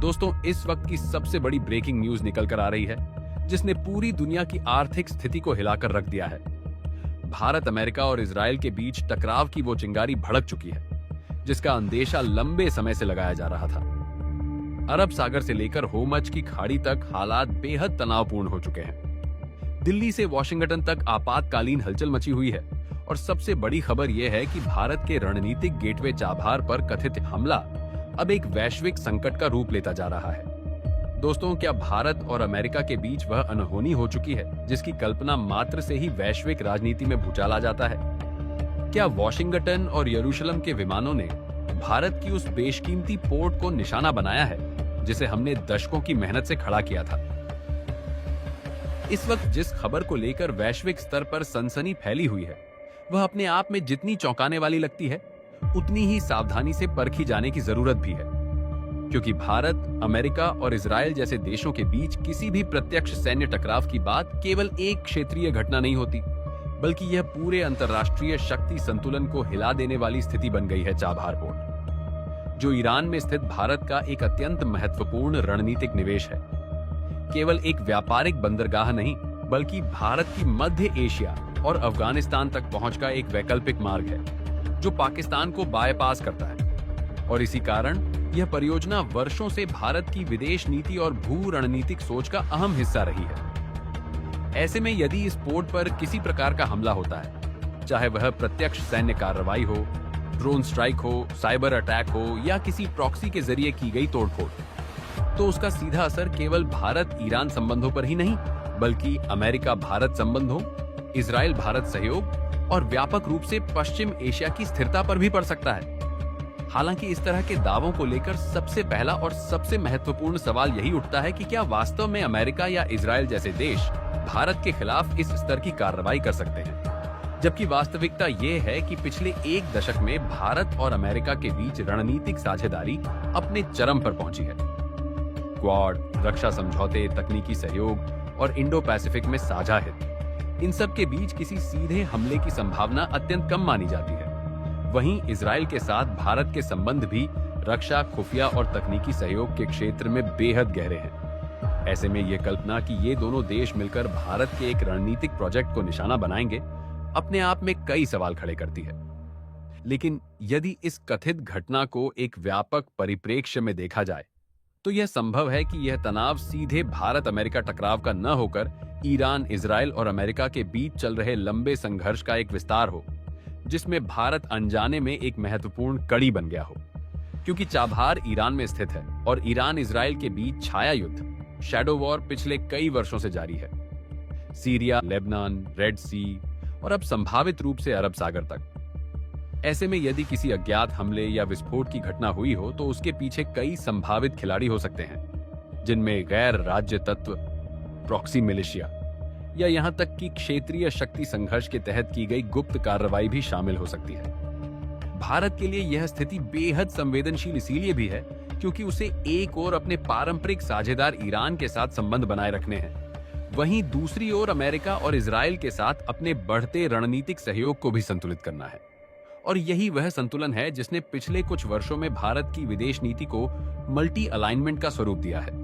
दोस्तों, इस वक्त की सबसे बड़ी ब्रेकिंग न्यूज निकल कर आ रही है, जिसने पूरी दुनिया की आर्थिक स्थिति को हिलाकर रख दिया है। भारत, अमेरिका और इजराइल के बीच टकराव की वो चिंगारी भड़क चुकी है, जिसका अंदेशा लंबे समय से लगाया जा रहा था। अरब सागर से लेकर होर्मुज़ की खाड़ी तक हालात बेहद तनावपूर्ण हो चुके हैं। दिल्ली से वॉशिंगटन तक आपातकालीन हलचल मची हुई है और सबसे बड़ी खबर यह है कि भारत के रणनीतिक गेटवे चाबहार पर कथित हमला अब एक वैश्विक संकट का रूप लेता जा रहा है। दोस्तों, क्या भारत और अमेरिका के बीच वह अनहोनी हो चुकी है जिसकी कल्पना मात्र से ही वैश्विक राजनीति में भूचाल आ जाता है? क्या वॉशिंगटन और यरूशलेम के विमानों ने भारत की उस बेशकीमती पोर्ट को निशाना बनाया है जिसे हमने दशकों की मेहनत से खड़ा किया था? इस वक्त जिस खबर को लेकर वैश्विक स्तर पर सनसनी फैली हुई है, वह अपने आप में जितनी चौंकाने वाली लगती है, उतनी ही सावधानी से परखी जाने की जरूरत भी है। क्योंकि भारत, अमेरिका और इजराइल जैसे देशों के बीच किसी भी प्रत्यक्ष सैन्य टकराव की बात केवल एक क्षेत्रीय घटना नहीं होती, बल्कि यह पूरे अंतर्राष्ट्रीय शक्ति संतुलन को हिला देने वाली स्थिति बन गई है। चाबहार पोर्ट, जो ईरान में स्थित भारत का एक अत्यंत महत्वपूर्ण रणनीतिक निवेश है, केवल एक व्यापारिक बंदरगाह नहीं, बल्कि भारत की मध्य एशिया और अफगानिस्तान तक पहुंच का एक वैकल्पिक मार्ग है जो पाकिस्तान को बायपास करता है। और इसी कारण यह परियोजना वर्षों से भारत की विदेश नीति और भू रणनीतिक सोच का अहम हिस्सा रही है। ऐसे में यदि इस पोर्ट पर किसी प्रकार का हमला होता है, चाहे वह प्रत्यक्ष सैन्य कार्रवाई हो, ड्रोन स्ट्राइक हो, साइबर अटैक हो या किसी प्रॉक्सी के जरिए की गई तोड़फोड़, तो उसका सीधा असर केवल भारत ईरान संबंधों पर ही नहीं, बल्कि अमेरिका भारत संबंधों, इजराइल भारत सहयोग और व्यापक रूप से पश्चिम एशिया की स्थिरता पर भी पड़ सकता है। हालांकि इस तरह के दावों को लेकर सबसे पहला और सबसे महत्वपूर्ण सवाल यही उठता है कि क्या वास्तव में अमेरिका या इजराइल जैसे देश भारत के खिलाफ इस स्तर की कार्रवाई कर सकते हैं? जबकि वास्तविकता ये है कि पिछले एक दशक में भारत और अमेरिका के बीच रणनीतिक साझेदारी अपने चरम पर पहुंची है। क्वाड, रक्षा समझौते, तकनीकी सहयोग और इंडो पैसिफिक में साझा हित, इन सब के बीच किसी सीधे हमले की संभावना अत्यंत कम मानी जाती है। वहीं इजराइल के साथ भारत के संबंध भी रक्षा, खुफिया और तकनीकी सहयोग के क्षेत्र में बेहद गहरे हैं। ऐसे में यह कल्पना कि ये दोनों देश मिलकर भारत के एक रणनीतिक प्रोजेक्ट को निशाना बनाएंगे, अपने आप में कई सवाल खड़े करती है। लेकिन यदि इस कथित घटना को एक व्यापक परिप्रेक्ष्य में देखा जाए, तो यह संभव है कि यह तनाव सीधे भारत अमेरिका टकराव का न होकर ईरान, इजराइल और अमेरिका के बीच चल रहे लंबे संघर्ष का एक विस्तार हो, जिसमें भारत अनजाने में एक महत्वपूर्ण कड़ी बन गया हो। क्योंकि चाबहार ईरान में स्थित है और ईरान इजराइल के बीच छाया युद्ध, शैडो वॉर पिछले कई वर्षों से जारी है। सीरिया, लेबनान, रेड सी और अब संभावित रूप से अरब सागर तक। ऐसे में यदि किसी अज्ञात हमले या विस्फोट की घटना हुई हो, तो उसके पीछे कई संभावित खिलाड़ी हो सकते हैं, जिनमें गैर राज्य तत्व, प्रॉक्सी मिलिशिया या यहां तक कि क्षेत्रीय शक्ति संघर्ष के तहत की गई गुप्त कार्रवाई भी शामिल हो सकती है। भारत के लिए यह स्थिति बेहद संवेदनशील इसीलिए भी है क्योंकि उसे एक ओर अपने पारंपरिक साझेदार ईरान के साथ संबंध बनाए रखने हैं, वहीं दूसरी ओर अमेरिका और इजराइल के साथ अपने बढ़ते रणनीतिक सहयोग को भी संतुलित करना है। और यही वह संतुलन है जिसने पिछले कुछ वर्षों में भारत की विदेश नीति को मल्टी अलाइनमेंट का स्वरूप दिया है,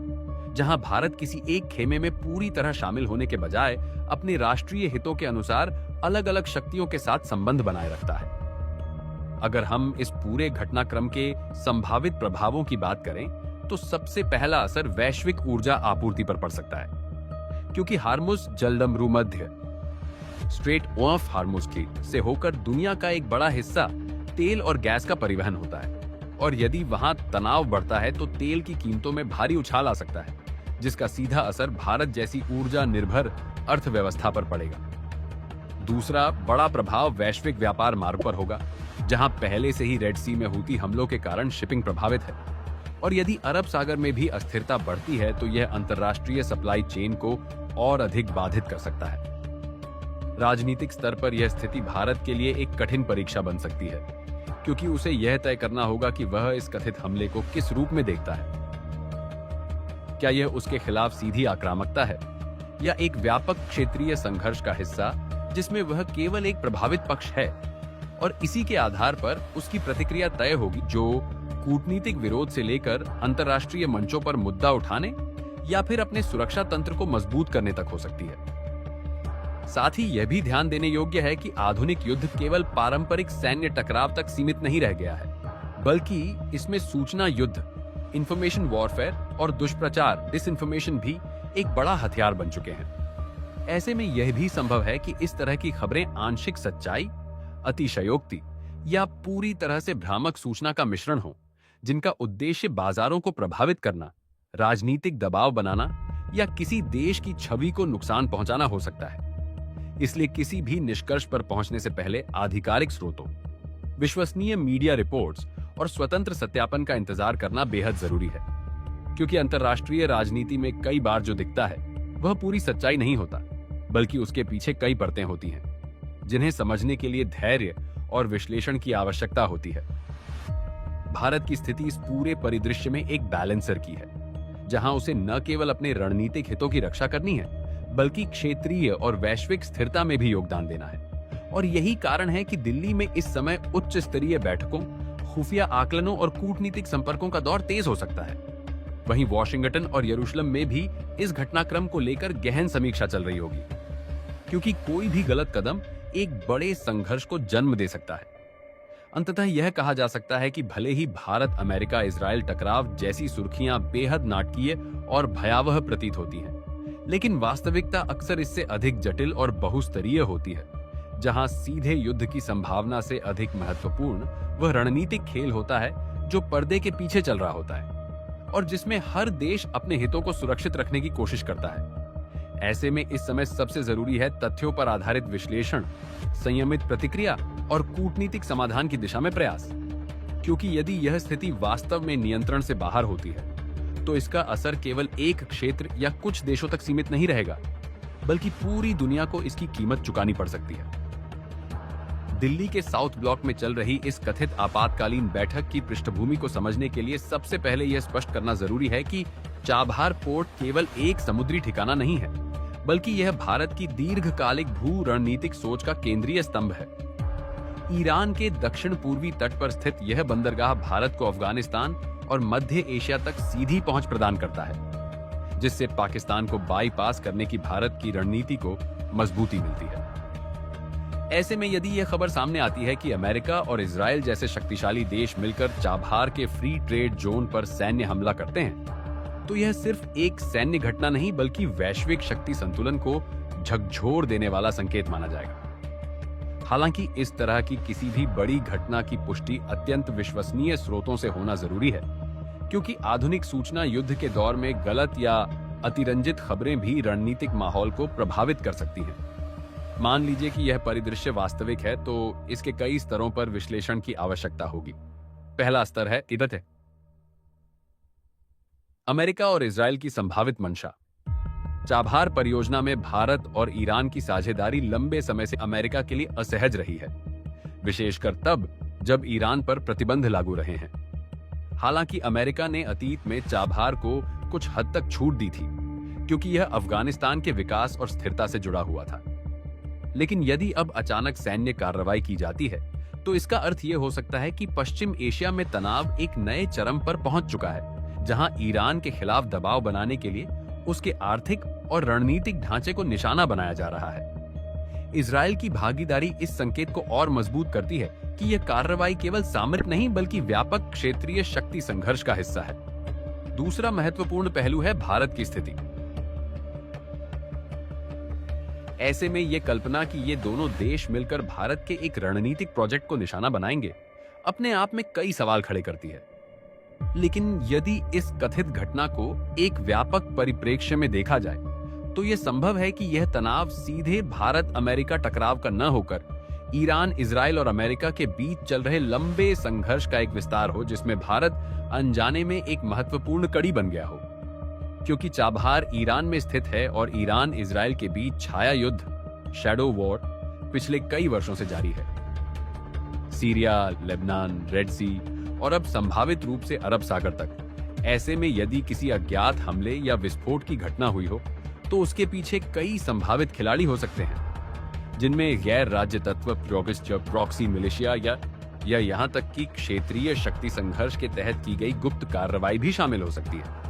जहां भारत किसी एक खेमे में पूरी तरह शामिल होने के बजाय अपने राष्ट्रीय हितों के अनुसार अलग अलग शक्तियों के साथ संबंध बनाए रखता है। अगर हम इस पूरे घटनाक्रम के संभावित प्रभावों की बात करें, तो सबसे पहला असर वैश्विक ऊर्जा आपूर्ति पर पड़ सकता है, क्योंकि हार्मुज जलडमरू मध्य स्ट्रेट ऑफ हार्मुज से होकर दुनिया का एक बड़ा हिस्सा तेल और गैस का परिवहन होता है। और यदि वहां तनाव बढ़ता है तो तेल की कीमतों में भारी उछाल आ सकता है, जिसका सीधा असर भारत जैसी ऊर्जा निर्भर अर्थव्यवस्था पर पड़ेगा। दूसरा बड़ा प्रभाव वैश्विक व्यापार मार्ग पर होगा, जहां पहले से ही रेड सी में हूती हमलों के कारण शिपिंग प्रभावित है। और यदि अरब सागर में भी अस्थिरता बढ़ती है, तो यह अंतर्राष्ट्रीय सप्लाई चेन को और अधिक बाधित कर सकता है। राजनीतिक स्तर पर यह स्थिति भारत के लिए एक कठिन परीक्षा बन सकती है, क्योंकि उसे यह तय करना होगा कि वह इस कथित हमले को किस रूप में देखता है। क्या यह उसके खिलाफ सीधी आक्रामकता है या एक व्यापक क्षेत्रीय संघर्ष का हिस्सा जिसमें वह केवल एक प्रभावित पक्ष है, और इसी के आधार पर उसकी प्रतिक्रिया तय होगी, जो कूटनीतिक विरोध से लेकर अंतर्राष्ट्रीय मंचों पर मुद्दा उठाने या फिर अपने सुरक्षा तंत्र को मजबूत करने तक हो सकती है। साथ ही यह भी ध्यान देने योग्य है कि आधुनिक युद्ध केवल पारंपरिक सैन्य टकराव तक सीमित नहीं रह गया है, बल्कि इसमें सूचना युद्ध, इंफॉर्मेशन वॉरफेयर और दुष्प्रचार, डिसइंफॉर्मेशन भी एक बड़ा हथियार बन चुके हैं। ऐसे में यह भी संभव है कि इस तरह की खबरें आंशिक सच्चाई, अतिशयोक्ति या पूरी तरह से भ्रामक सूचना का मिश्रण हो, जिनका उद्देश्य बाजारों को प्रभावित करना, राजनीतिक दबाव बनाना या किसी देश की छवि को नुकसान पहुंचाना हो सकता है। इसलिए किसी भी निष्कर्ष पर पहुंचने से पहले आधिकारिक स्रोतों, विश्वसनीय मीडिया रिपोर्ट्स और स्वतंत्र सत्यापन का इंतजार करना बेहद जरूरी है, क्योंकि अंतर्राष्ट्रीय राजनीति में कई बार जो दिखता है वह पूरी सच्चाई नहीं होता, बल्कि उसके पीछे कई परतें होती हैं, जिन्हें समझने के लिए धैर्य और विश्लेषण की आवश्यकता होती है। भारत की स्थिति इस पूरे परिदृश्य में एक बैलेंसर की है, जहां उसे न केवल अपने रणनीतिक हितों की रक्षा करनी है, बल्कि क्षेत्रीय और वैश्विक स्थिरता में भी योगदान देना है। और यही कारण है कि दिल्ली में इस समय उच्च स्तरीय बैठकों, खुफिया आकलनों और कूटनीतिक संपर्कों का दौर तेज हो सकता है। वहीं वॉशिंगटन और यरूशलेम में भी इस घटनाक्रम को लेकर गहन समीक्षा चल रही होगी, क्योंकि कोई भी गलत कदम एक बड़े संघर्ष को जन्म दे सकता है। अंततः यह कहा जा सकता है कि भले ही भारत अमेरिका इजराइल टकराव जैसी सुर्खियां बेहद नाटकीय और भयावह प्रतीत होती हैं, लेकिन वास्तविकता अक्सर इससे अधिक जटिल और बहुस्तरीय होती है, जहां सीधे युद्ध की संभावना से अधिक महत्वपूर्ण वह रणनीतिक खेल होता है जो पर्दे के पीछे चल रहा होता है और जिसमें हर देश अपने हितों को सुरक्षित रखने की कोशिश करता है। ऐसे में इस समय सबसे जरूरी है तथ्यों पर आधारित विश्लेषण, संयमित प्रतिक्रिया और कूटनीतिक समाधान की दिशा में प्रयास, क्योंकि यदि यह स्थिति वास्तव में नियंत्रण से बाहर होती है तो इसका असर केवल एक क्षेत्र या कुछ देशों तक सीमित नहीं रहेगा, बल्कि पूरी दुनिया को इसकी कीमत चुकानी पड़ सकती है। दिल्ली के साउथ ब्लॉक में चल रही इस कथित आपातकालीन बैठक की पृष्ठभूमि को समझने के लिए सबसे पहले यह स्पष्ट करना जरूरी है कि चाबहार पोर्ट केवल एक समुद्री ठिकाना नहीं है, बल्कि यह भारत की दीर्घकालिक भू रणनीतिक सोच का केंद्रीय स्तंभ है। ईरान के दक्षिण पूर्वी तट पर स्थित यह बंदरगाह भारत को अफगानिस्तान और मध्य एशिया तक सीधी पहुंच प्रदान करता है, जिससे पाकिस्तान को बाईपास करने की भारत की रणनीति को मजबूती मिलती है। ऐसे में यदि यह खबर सामने आती है कि अमेरिका और इजराइल जैसे शक्तिशाली देश मिलकर चाबहार के फ्री ट्रेड जोन पर सैन्य हमला करते हैं, तो यह सिर्फ एक सैन्य घटना नहीं बल्कि वैश्विक शक्ति संतुलन को झकझोर देने वाला संकेत माना जाएगा। हालांकि इस तरह की किसी भी बड़ी घटना की पुष्टि अत्यंत विश्वसनीय स्रोतों से होना जरूरी है, क्योंकि आधुनिक सूचना युद्ध के दौर में गलत या अतिरंजित खबरें भी रणनीतिक माहौल को प्रभावित कर सकती हैं। मान लीजिए कि यह परिदृश्य वास्तविक है, तो इसके कई स्तरों पर विश्लेषण की आवश्यकता होगी। पहला स्तर है तिब्बत। अमेरिका और इजराइल की संभावित मंशा। चाबहार परियोजना में भारत और ईरान की साझेदारी लंबे समय से अमेरिका के लिए असहज रही है, विशेषकर तब जब ईरान पर प्रतिबंध लागू रहे हैं। हालांकि अमेरिका ने अतीत में चाबहार को कुछ हद तक छूट दी थी, क्योंकि यह अफगानिस्तान के विकास और स्थिरता से जुड़ा हुआ था। लेकिन यदि अब अचानक सैन्य कार्रवाई की जाती है, तो इसका अर्थ यह हो सकता है कि पश्चिम एशिया में तनाव एक नए चरम पर पहुंच चुका है, जहां ईरान के खिलाफ दबाव बनाने के लिए उसके आर्थिक और रणनीतिक ढांचे को निशाना बनाया जा रहा है। इजराइल की भागीदारी इस संकेत को और मजबूत करती है कि यह कार्रवाई केवल सामरिक नहीं बल्कि व्यापक क्षेत्रीय शक्ति संघर्ष का हिस्सा है। दूसरा महत्वपूर्ण पहलू है भारत की स्थिति। ऐसे में यह कल्पना कि ये दोनों देश मिलकर भारत के एक रणनीतिक प्रोजेक्ट को निशाना बनाएंगे, अपने आप में कई सवाल खड़े करती है। लेकिन यदि इस कथित घटना को एक व्यापक परिप्रेक्ष्य में देखा जाए, तो यह संभव है कि यह तनाव सीधे भारत अमेरिका टकराव का न होकर ईरान, इजराइल और अमेरिका के बीच चल रहे लंबे संघर्ष का एक विस्तार हो, जिसमें भारत अनजाने में एक महत्वपूर्ण कड़ी बन गया हो। क्योंकि चाबहार ईरान में स्थित है और ईरान इजराइल के बीच छाया युद्ध, शैडो वॉर पिछले कई वर्षों से जारी है। सीरिया, लेबनान, रेड सी और अब संभावित रूप से अरब सागर तक। ऐसे में यदि किसी अज्ञात हमले या विस्फोट की घटना हुई हो, तो उसके पीछे कई संभावित खिलाड़ी हो सकते हैं, जिनमें गैर राज्य तत्व, प्रॉक्सी मिलिशिया या यहाँ तक कि क्षेत्रीय शक्ति संघर्ष के तहत की गई गुप्त कार्रवाई भी शामिल हो सकती है।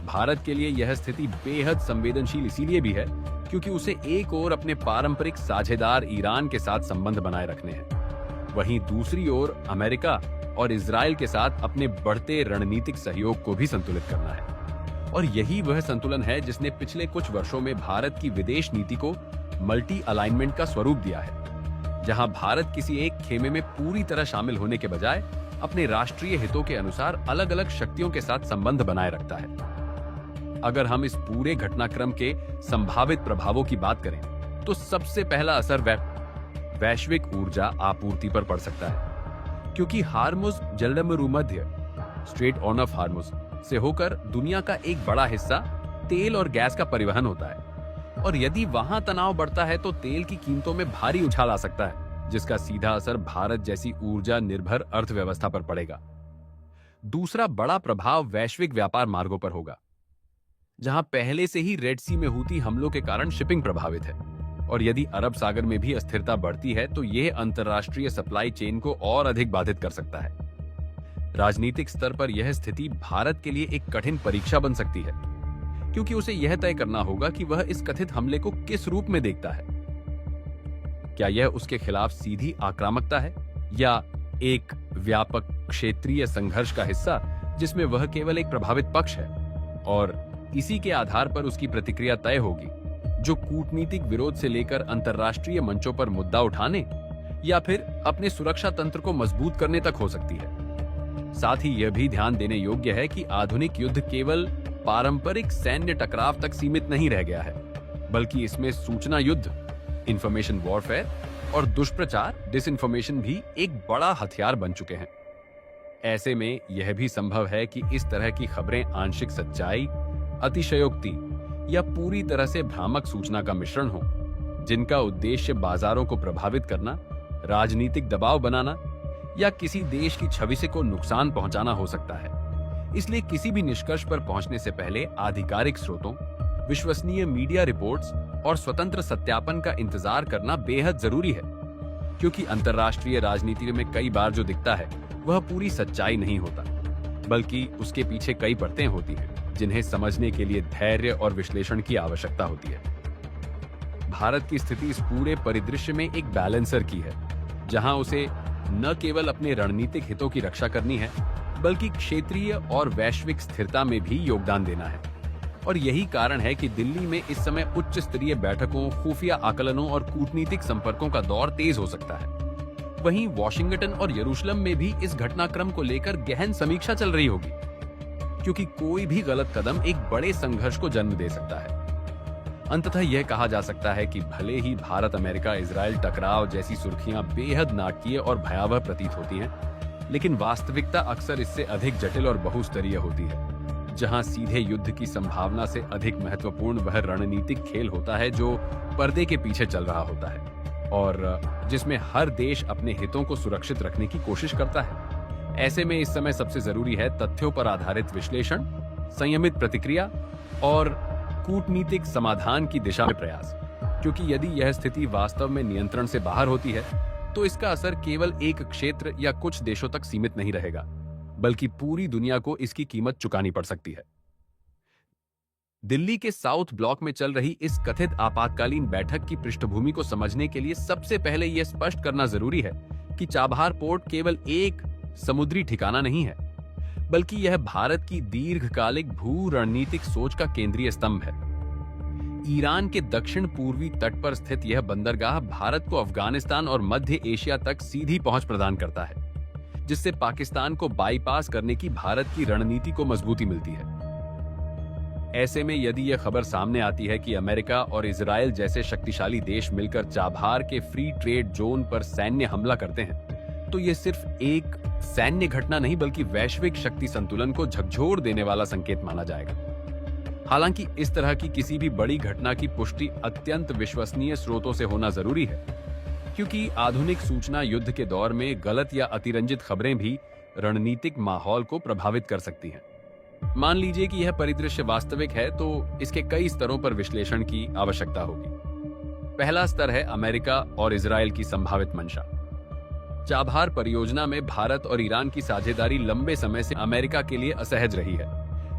भारत के लिए यह स्थिति बेहद संवेदनशील इसीलिए भी है क्योंकि उसे एक ओर अपने पारंपरिक साझेदार ईरान के साथ संबंध बनाए रखने हैं, वहीं दूसरी ओर अमेरिका और इजराइल के साथ अपने बढ़ते रणनीतिक सहयोग को भी संतुलित करना है। और यही वह संतुलन है जिसने पिछले कुछ वर्षों में भारत की विदेश नीति को मल्टी अलाइनमेंट का स्वरूप दिया है, जहां भारत किसी एक खेमे में पूरी तरह शामिल होने के बजाय अपने राष्ट्रीय हितों के अनुसार अलग अलग शक्तियों के साथ संबंध बनाए रखता है। अगर हम इस पूरे घटनाक्रम के संभावित प्रभावों की बात करें तो सबसे पहला असर वैश्विक ऊर्जा आपूर्ति पर पड़ सकता है, क्योंकि हार्मुज जलमरुमध्य स्ट्रेट ऑफ हार्मुज से होकर दुनिया का एक बड़ा हिस्सा तेल और गैस का परिवहन होता है, और यदि वहां तनाव बढ़ता है तो तेल की कीमतों में भारी उछाल आ सकता है, जिसका सीधा असर भारत जैसी ऊर्जा निर्भर अर्थव्यवस्था पर पड़ेगा। दूसरा बड़ा प्रभाव वैश्विक व्यापार मार्गों पर होगा, जहां पहले से ही रेड सी में हूती हमलों के कारण शिपिंग प्रभावित है, और यदि अरब सागर में भी अस्थिरता बढ़ती है तो यह अंतर्राष्ट्रीय सप्लाई चेन को और अधिक बाधित कर सकता है। राजनीतिक स्तर पर यह स्थिति भारत के लिए एक कठिन परीक्षा बन सकती है, क्योंकि उसे यह तय करना होगा कि वह इस कथित हमले को किस रूप में देखता है। क्या यह उसके खिलाफ सीधी आक्रामकता है या एक व्यापक क्षेत्रीय संघर्ष का हिस्सा जिसमें वह केवल एक प्रभावित पक्ष है, और इसी के आधार पर उसकी प्रतिक्रिया तय होगी, जो कूटनीतिक विरोध से लेकर अंतर्राष्ट्रीय मंचों पर मुद्दा उठाने या फिर अपने सुरक्षा तंत्र को मजबूत करने तक हो सकती है। साथ ही यह भी ध्यान देने योग्य है कि आधुनिक युद्ध केवल पारंपरिक सैन्य टकराव तक सीमित नहीं रह गया है, बल्कि इसमें सूचना युद्ध, इंफॉर्मेशन वॉरफेयर और दुष्प्रचार डिसइंफॉर्मेशन भी एक बड़ा हथियार बन चुके हैं। ऐसे में यह भी संभव है कि इस तरह की खबरें आंशिक सच्चाई, अतिशयोक्ति या पूरी तरह से भ्रामक सूचना का मिश्रण हो, जिनका उद्देश्य बाजारों को प्रभावित करना, राजनीतिक दबाव बनाना या किसी देश की छवि से को नुकसान पहुंचाना हो सकता है। इसलिए किसी भी निष्कर्ष पर पहुंचने से पहले आधिकारिक स्रोतों, विश्वसनीय मीडिया रिपोर्ट्स और स्वतंत्र सत्यापन का इंतजार करना बेहद जरूरी है, क्योंकि अंतर्राष्ट्रीय राजनीति में कई बार जो दिखता है वह पूरी सच्चाई नहीं होता, बल्कि उसके पीछे कई परतें होती हैं जिन्हें समझने के लिए धैर्य और विश्लेषण की आवश्यकता होती है। भारत की स्थिति इस पूरे परिदृश्य में एक बैलेंसर की है, जहां उसे न केवल अपने रणनीतिक हितों की रक्षा करनी है, बल्कि क्षेत्रीय और वैश्विक स्थिरता में भी योगदान देना है। और यही कारण है कि दिल्ली में इस समय उच्च स्तरीय बैठकों, खुफिया आकलनों और कूटनीतिक संपर्कों का दौर तेज हो सकता है। वहीं वॉशिंगटन और यरूशलेम में भी इस घटनाक्रम को लेकर गहन समीक्षा चल रही होगी, क्योंकि कोई भी गलत कदम एक बड़े संघर्ष को जन्म दे सकता है। अंततः यह कहा जा सकता है कि भले ही भारत अमेरिका इजराइल टकराव जैसी सुर्खियां बेहद नाटकीय और भयावह प्रतीत होती हैं, लेकिन वास्तविकता अक्सर इससे अधिक जटिल और बहुस्तरीय होती है, जहां सीधे युद्ध की संभावना से अधिक महत्वपूर्ण वह रणनीतिक खेल होता है जो पर्दे के पीछे चल रहा होता है, और जिसमें हर देश अपने हितों को सुरक्षित रखने की कोशिश करता है। ऐसे में इस समय सबसे जरूरी है तथ्यों पर आधारित विश्लेषण, संयमित प्रतिक्रिया और कूटनीतिक समाधान की दिशा में प्रयास, क्योंकि यदि यह स्थिति वास्तव में नियंत्रण से बाहर होती है तो इसका असर केवल एक क्षेत्र या कुछ देशों तक सीमित नहीं रहेगा, बल्कि पूरी दुनिया को इसकी कीमत चुकानी पड़ सकती है। दिल्ली के साउथ ब्लॉक में चल रही इस कथित आपातकालीन बैठक की पृष्ठभूमि को समझने के लिए सबसे पहले यह स्पष्ट करना जरूरी है कि चाबहार पोर्ट केवल एक समुद्री ठिकाना नहीं है, बल्कि यह भारत की दीर्घकालिक भू रणनीतिक सोच का केंद्रीय स्तंभ है। ईरान के दक्षिण पूर्वी तट पर स्थित यह बंदरगाह भारत को अफगानिस्तान और मध्य एशिया तक सीधी पहुंच प्रदान करता है, जिससे पाकिस्तान को बाईपास करने की भारत की रणनीति को मजबूती मिलती है। ऐसे में यदि यह खबर सामने आती है कि अमेरिका और इजराइल जैसे शक्तिशाली देश मिलकर चाबहार के फ्री ट्रेड जोन पर सैन्य हमला करते हैं, तो यह सिर्फ एक सैन्य घटना नहीं बल्कि वैश्विक शक्ति संतुलन को झकझोर देने वाला संकेत माना जाएगा। हालांकि इस तरह की किसी भी बड़ी घटना की पुष्टि अत्यंत विश्वसनीय स्रोतों से होना जरूरी है, क्योंकि आधुनिक सूचना युद्ध के दौर में गलत या अतिरंजित खबरें भी रणनीतिक माहौल को प्रभावित कर सकती हैं। मान लीजिए कि यह परिदृश्य वास्तविक है, तो इसके कई स्तरों पर विश्लेषण की आवश्यकता होगी। पहला स्तर है अमेरिका और इजराइल की संभावित मंशा। चाबहार परियोजना में भारत और ईरान की साझेदारी लंबे समय से अमेरिका के लिए असहज रही है,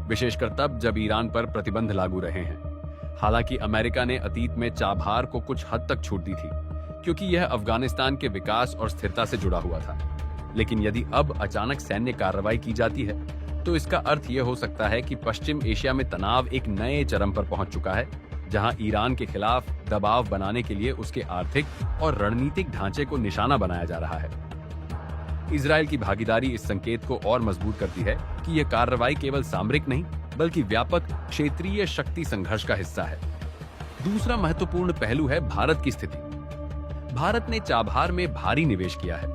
विशेषकर तब जब ईरान पर प्रतिबंध लागू रहे हैं। हालांकि अमेरिका ने अतीत में चाबहार को कुछ हद तक छूट दी थी, क्योंकि यह अफगानिस्तान के विकास और स्थिरता से जुड़ा हुआ था। लेकिन यदि अब अचानक सैन्य कार्रवाई की जाती है, तो इसका अर्थ यह हो सकता है कि पश्चिम एशिया में तनाव एक नए चरम पर पहुंच चुका है, जहां ईरान के खिलाफ दबाव बनाने के लिए उसके आर्थिक और रणनीतिक ढांचे को निशाना बनाया जा रहा है। इजरायल की भागीदारी इस संकेत को और मजबूत करती है कि यह कार्रवाई केवल सामरिक नहीं, बल्कि व्यापक क्षेत्रीय शक्ति संघर्ष का हिस्सा है। दूसरा महत्वपूर्ण पहलू है भारत की स्थिति। भारत ने चाबहार में भारी निवेश किया है,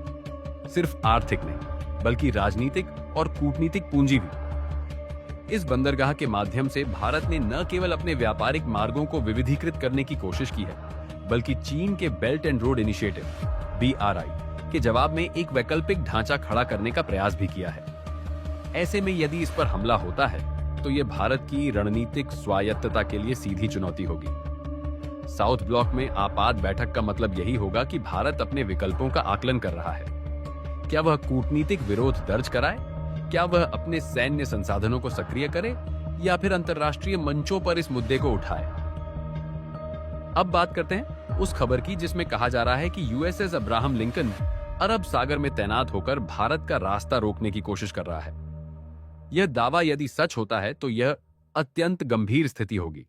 सिर्फ आर्थिक नहीं, बल्कि राजनीतिक और कूटनीतिक पूंजी भी। इस बंदरगाह के माध्यम से भारत ने न केवल अपने व्यापारिक मार्गों को विविधीकृत करने की कोशिश की है, बल्कि चीन के belt and road initiative (BRI) के जवाब में एक वैकल्पिक ढांचा खड़ा करने का प्रयास भी किया है। ऐसे में यदि इस पर हमला होता है, तो यह भारत की रणनीतिक स्वायत्तता के लिए सीधी चुनौती होगी। साउथ ब्लॉक में आपात बैठक का मतलब यही होगा कि भारत अपने विकल्पों का आकलन कर रहा है। क्या वह कूटनीतिक विरोध दर्ज कराए, क्या वह अपने सैन्य संसाधनों को सक्रिय करे, या फिर अंतर्राष्ट्रीय मंचों पर इस मुद्दे को उठाए। अब बात करते हैं उस खबर की जिसमें कहा जा रहा है कि यूएसएस अब्राहम लिंकन अरब सागर में तैनात होकर भारत का रास्ता रोकने की कोशिश कर रहा है। यह दावा यदि सच होता है तो यह अत्यंत गंभीर स्थिति होगी,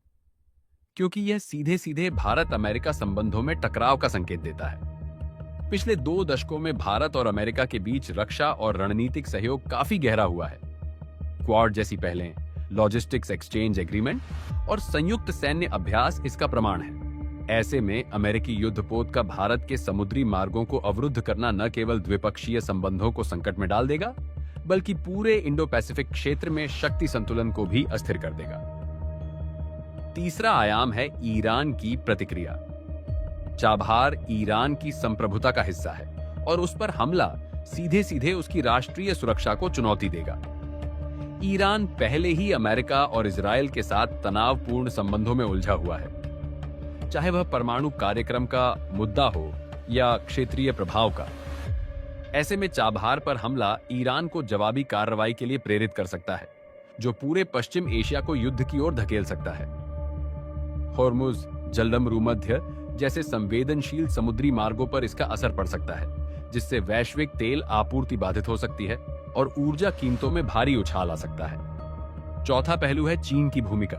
क्योंकि यह सीधे सीधे भारत अमेरिका संबंधों में टकराव का संकेत देता है। पिछले 2 दशकों में भारत और अमेरिका के बीच रक्षा और रणनीतिक सहयोग काफी गहरा हुआ है। क्वाड जैसी पहलें, लॉजिस्टिक्स एक्सचेंज एग्रीमेंट और संयुक्त सैन्य अभ्यास इसका प्रमाण है। ऐसे में अमेरिकी युद्धपोत का भारत के समुद्री मार्गों को अवरुद्ध करना न केवल द्विपक्षीय संबंधों को संकट में डाल देगा, बल्कि पूरे इंडो पैसिफिक क्षेत्र में शक्ति संतुलन को भी अस्थिर कर देगा। तीसरा आयाम है ईरान की प्रतिक्रिया। चाबहार ईरान की संप्रभुता का हिस्सा है और उस पर हमला सीधे सीधे उसकी राष्ट्रीय सुरक्षा को चुनौती देगा। ईरान पहले ही अमेरिका और इजरायल के साथ तनावपूर्ण संबंधों में उलझा हुआ है, चाहे वह परमाणु कार्यक्रम का मुद्दा हो या क्षेत्रीय प्रभाव का। ऐसे में चाबहार पर हमला ईरान को जवाबी कार्रवाई के लिए प्रेरित कर सकता है, जो पूरे पश्चिम एशिया को युद्ध की ओर धकेल सकता है। होर्मुज, जलमरूमध्य जैसे संवेदनशील समुद्री मार्गों पर इसका असर पड़ सकता है, जिससे वैश्विक तेल आपूर्ति बाधित हो सकती है और ऊर्जा कीमतों में भारी उछाल आ सकता है। चौथा पहलू है चीन की भूमिका।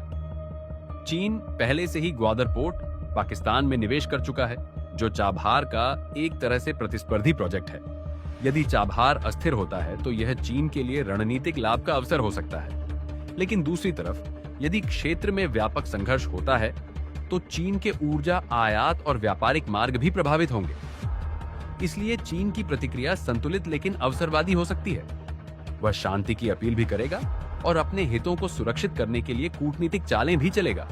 चीन पहले से ही ग्वादर पोर्ट, पाकिस्तान में निवेश कर चुका है, जो चाबहार का एक तरह से प्रतिस्पर्धी प्रोजेक्ट है। यदि चाबहार अस्थिर होता है तो यह चीन के लिए रणनीतिक लाभ का अवसर हो सकता है। लेकिन दूसरी तरफ यदि क्षेत्र में व्यापक संघर्ष होता है तो चीन के ऊर्जा आयात और व्यापारिक मार्ग भी प्रभावित होंगे। इसलिए चीन की प्रतिक्रिया संतुलित लेकिन अवसरवादी हो सकती है। वह शांति की अपील भी करेगा और अपने हितों को सुरक्षित करने के लिए कूटनीतिक चालें भी चलेगा।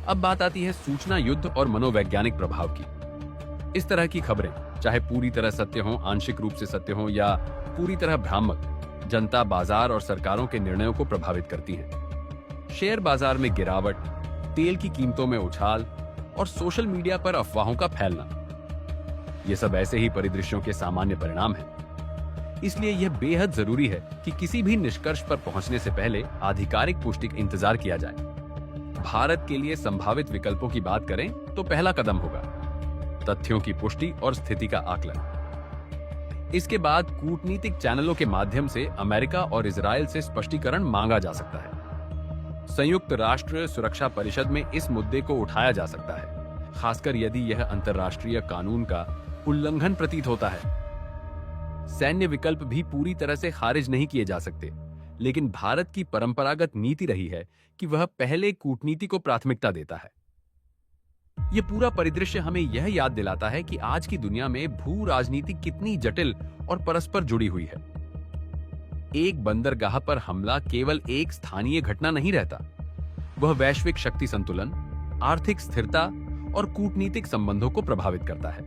अब बात आती है सूचना युद्ध और मनोवैज्ञानिक प्रभाव की। इस तरह की खबरें, चाहे पूरी तरह सत्य हो, आंशिक रूप से सत्य हो या पूरी तरह भ्रामक, जनता, बाजार और सरकारों के निर्णयों को प्रभावित करती हैं। शेयर बाजार में गिरावट, तेल की कीमतों में उछाल और सोशल मीडिया पर अफवाहों का फैलना, ये सब ऐसे ही परिदृश्यों के सामान्य परिणाम हैं। इसलिए यह बेहद जरूरी है कि किसी भी निष्कर्ष पर पहुंचने से पहले आधिकारिक पुष्टि का इंतजार किया जाए। भारत के लिए संभावित विकल्पों की बात करें तो पहला कदम होगा तथ्यों की पुष्टि और स्थिति का आकलन। इसके बाद कूटनीतिक चैनलों के माध्यम से अमेरिका और इजरायल से स्पष्टीकरण मांगा जा सकता है। संयुक्त राष्ट्र सुरक्षा परिषद में इस मुद्दे को उठाया जा सकता है, खासकर यदि यह अंतर्राष्ट्रीय कानून का उल्लंघन प्रतीत होता है। सैन्य विकल्प भी पूरी तरह से खारिज नहीं किए जा सकते, लेकिन भारत की परंपरागत नीति रही है कि वह पहले कूटनीति को प्राथमिकता देता है। यह पूरा परिदृश्य हमें यह याद दिलाता है कि आज की दुनिया में भू राजनीति कितनी जटिल और परस्पर जुड़ी हुई है। एक बंदरगाह पर हमला केवल एक स्थानीय घटना नहीं रहता, वह वैश्विक शक्ति संतुलन, आर्थिक स्थिरता और कूटनीतिक संबंधों को प्रभावित करता है।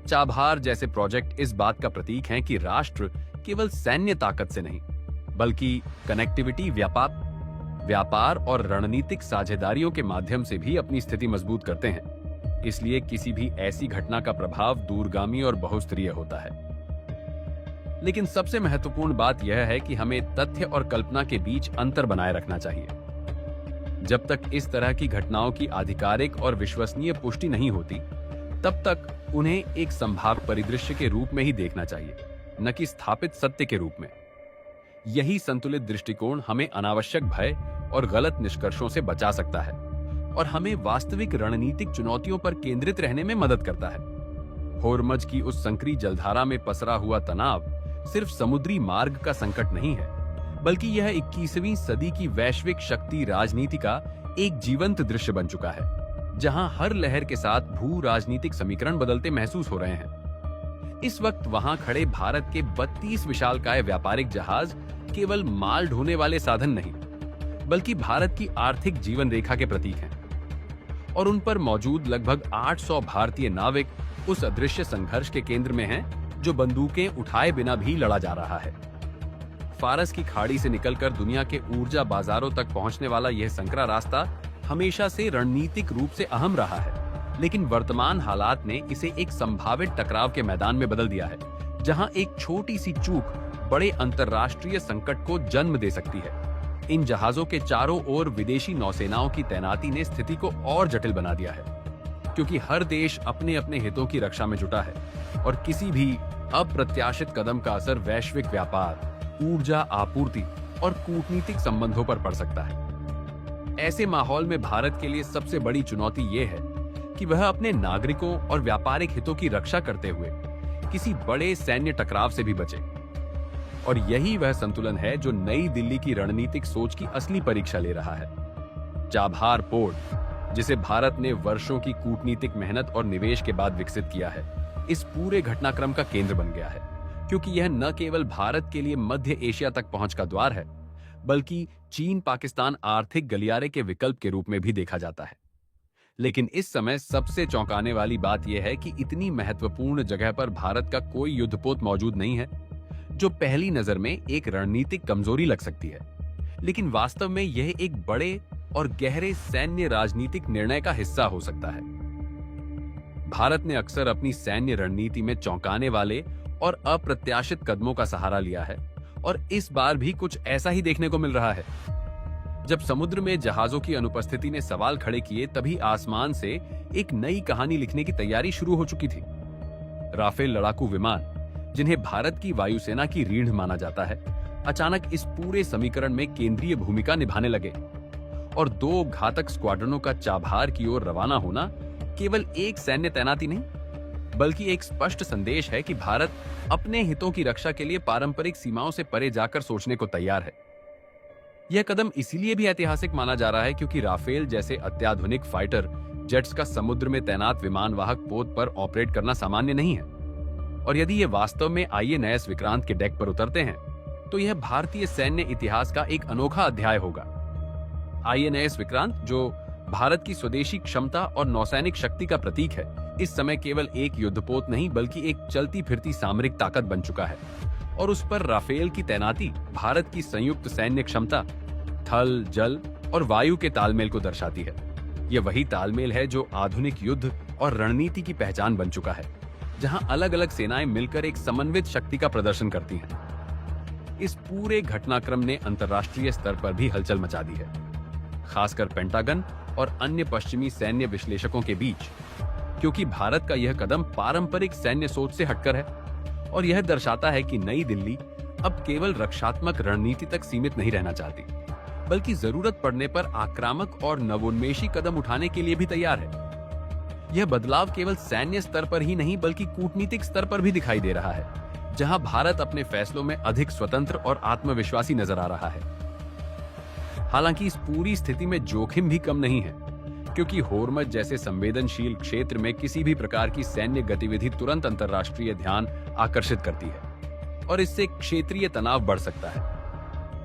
चाबहार जैसे प्रोजेक्ट इस बात का प्रतीक हैं कि राष्ट्र केवल सैन्य ताकत से नहीं, बल्कि कनेक्टिविटी, व्यापार और रणनीतिक साझेदारियों के माध्यम से भी अपनी स्थिति मजबूत करते हैं। इसलिए किसी भी ऐसी घटना का प्रभाव दूरगामी और बहुस्तरीय होता है। लेकिन सबसे महत्वपूर्ण बात यह है कि हमें तथ्य और कल्पना के बीच अंतर बनाए रखना चाहिए। जब तक इस तरह की घटनाओं की आधिकारिक और विश्वसनीय पुष्टि नहीं होती, तब तक उन्हें एक संभाव्य परिदृश्य के रूप में ही देखना चाहिए, न कि स्थापित सत्य के रूप में। यही संतुलित दृष्टिकोण हमें अनावश्यक भय और गलत निष्कर्षों से बचा सकता है और हमें वास्तविक रणनीतिक चुनौतियों पर केंद्रित रहने में मदद करता है। होर्मज की उस संकरी जलधारा में पसरा हुआ तनाव सिर्फ समुद्री मार्ग का संकट नहीं है, बल्कि यह 21वीं सदी की वैश्विक शक्ति राजनीति का एक जीवंत दृश्य बन चुका है, जहां हर लहर के साथ भू राजनीतिक समीकरण बदलते महसूस हो रहे हैं। इस वक्त वहां खड़े भारत के 32 विशालकाय व्यापारिक जहाज केवल माल ढोने वाले साधन नहीं, बल्कि भारत की आर्थिक जीवन रेखा के प्रतीक हैं। और उन पर मौजूद लगभग 800 भारतीय नाविक उस अदृश्य संघर्ष के केंद्र में हैं, जो बंदूकें उठाए बिना भी लड़ा जा रहा है। फारस की खाड़ी से निकलकर दुनिया के ऊर्जा बाजारों तक पहुंचने वाला यह संकरा रास्ता हमेशा से रणनीतिक रूप से अहम रहा है, लेकिन वर्तमान हालात ने इसे एक संभावित टकराव के मैदान में बदल दिया है, जहां एक छोटी सी चूक बड़े अंतरराष्ट्रीय संकट को जन्म दे सकती है। इन जहाजों के चारों ओर विदेशी नौसेनाओं की तैनाती ने स्थिति को और जटिल बना दिया है, क्योंकि हर देश अपने अपने हितों की रक्षा में जुटा है और किसी भी अप्रत्याशित कदम का असर वैश्विक व्यापार, ऊर्जा आपूर्ति और कूटनीतिक संबंधों पर पड़ सकता है। ऐसे माहौल में भारत के लिए सबसे बड़ी चुनौती यह है कि वह अपने नागरिकों और व्यापारिक हितों की रक्षा करते हुए किसी बड़े सैन्य टकराव से भी बचे। और यही वह संतुलन है जो नई दिल्ली की रणनीतिक सोच की असली परीक्षा ले रहा है। चाबहार पोर्ट, जिसे भारत ने वर्षों की कूटनीतिक मेहनत और निवेश के बाद विकसित किया है, इस पूरे घटनाक्रम का केंद्र बन गया है, क्योंकि यह न केवल भारत के लिए मध्य एशिया तक पहुंच का द्वार है, बल्कि चीन पाकिस्तान आर्थिक गलियारे के विकल्प के रूप में भी देखा जाता है। लेकिन इस समय सबसे चौंकाने वाली बात यह है कि इतनी महत्वपूर्ण जगह पर भारत का कोई युद्धपोत मौजूद नहीं है, जो पहली नजर में एक रणनीतिक कमजोरी लग सकती है, लेकिन वास्तव में यह एक बड़े और गहरे सैन्य राजनीतिक निर्णय का हिस्सा हो सकता है। भारत ने अक्सर अपनी सैन्य रणनीति में चौंकाने वाले और अप्रत्याशित कदमों का सहारा लिया है, और इस बार भी कुछ ऐसा ही देखने को मिल रहा है। जब समुद्र में जहाजों की अनुपस्थिति ने सवाल खड़े किए, तभी आसमान से एक नई कहानी लिखने की तैयारी शुरू हो चुकी थी। राफेल लड़ाकू विमान, जिन्हें भारत की वायुसेना की रीढ़ माना जाता है, अचानक इस पूरे समीकरण में केंद्रीय भूमिका निभाने लगे, और 2 घातक स्क्वाड्रनों का चाबहार की ओर रवाना होना केवल एक सैन्य तैनाती नहीं, बल्कि एक स्पष्ट संदेश है कि भारत अपने हितों की रक्षा के लिए पारंपरिक सीमाओं से परे जाकर सोचने को तैयार है। यह कदम इसीलिए भी ऐतिहासिक माना जा रहा है क्योंकि राफेल जैसे अत्याधुनिक फाइटर जेट्स का समुद्र में तैनात विमानवाहक पोत पर ऑपरेट करना सामान्य नहीं है, और यदि ये वास्तव में INS विक्रांत के डेक पर उतरते हैं, तो यह भारतीय सैन्य इतिहास का एक अनोखा अध्याय होगा। INS विक्रांत, जो भारत की स्वदेशी क्षमता और नौसैनिक शक्ति का प्रतीक है, इस समय केवल एक युद्धपोत नहीं बल्कि एक चलती फिरती सामरिक ताकत बन चुका है, और उस पर राफेल की तैनाती भारत की संयुक्त सैन्य क्षमता, थल, जल और वायु के तालमेल को दर्शाती है। यह वही तालमेल है जो आधुनिक युद्ध और रणनीति की पहचान बन चुका है, जहां अलग अलग सेनाएं मिलकर एक समन्वित शक्ति का प्रदर्शन करती हैं। इस पूरे घटनाक्रम ने अंतर्राष्ट्रीय स्तर पर भी हलचल मचा दी है, खासकर पेंटागन और अन्य पश्चिमी सैन्य विश्लेषकों के बीच, क्योंकि भारत का यह कदम पारंपरिक सैन्य सोच से हटकर है, और यह दर्शाता है कि नई दिल्ली अब केवल रक्षात्मक रणनीति तक सीमित नहीं रहना चाहती, बल्कि जरूरत पड़ने पर आक्रामक और नवोन्मेषी कदम उठाने के लिए भी तैयार है। यह बदलाव केवल सैन्य स्तर पर ही नहीं बल्कि कूटनीतिक स्तर पर भी दिखाई दे रहा है, जहां भारत अपने फैसलों में अधिक स्वतंत्र और आत्मविश्वासी नजर आ रहा है। हालांकि इस पूरी स्थिति में जोखिम भी कम नहीं है, क्योंकि होर्मज जैसे संवेदनशील क्षेत्र में किसी भी प्रकार की सैन्य गतिविधि तुरंत अंतर्राष्ट्रीय ध्यान आकर्षित करती है, और इससे क्षेत्रीय तनाव बढ़ सकता है।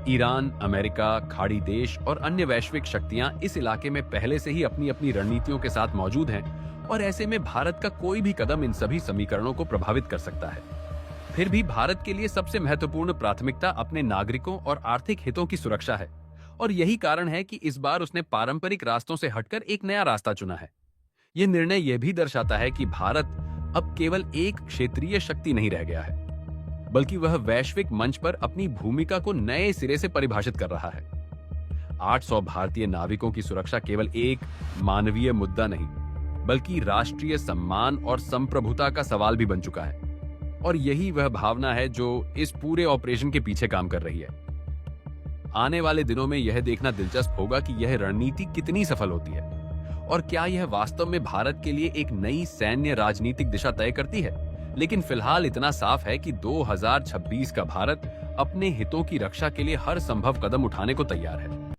ईरान, अमेरिका, खाड़ी देश और अन्य वैश्विक शक्तियां इस इलाके में पहले से ही अपनी अपनी रणनीतियों के साथ मौजूद हैं, और ऐसे में भारत का कोई भी कदम इन सभी समीकरणों को प्रभावित कर सकता है। फिर भी भारत के लिए सबसे महत्वपूर्ण प्राथमिकता अपने नागरिकों और आर्थिक हितों की सुरक्षा है, और यही कारण है कि इस बार उसने पारंपरिक रास्तों से हटकर एक नया रास्ता चुना है। यह निर्णय यह भी दर्शाता है कि भारत अब केवल एक क्षेत्रीय शक्ति नहीं रह गया है, बल्कि वह वैश्विक मंच पर अपनी भूमिका को नए सिरे से परिभाषित कर रहा है। 800 भारतीय नाविकों की सुरक्षा केवल एक मानवीय मुद्दा नहीं, बल्कि राष्ट्रीय सम्मान और संप्रभुता का सवाल भी बन चुका है। और यही वह भावना है जो इस पूरे ऑपरेशन के पीछे काम कर रही है। आने वाले दिनों में यह देखना दिलचस्प होगा कि यह रणनीति कितनी सफल होती है और क्या यह वास्तव में भारत के लिए एक नई सैन्य राजनीतिक दिशा तय करती है। लेकिन फिलहाल इतना साफ है कि 2026 का भारत अपने हितों की रक्षा के लिए हर संभव कदम उठाने को तैयार है।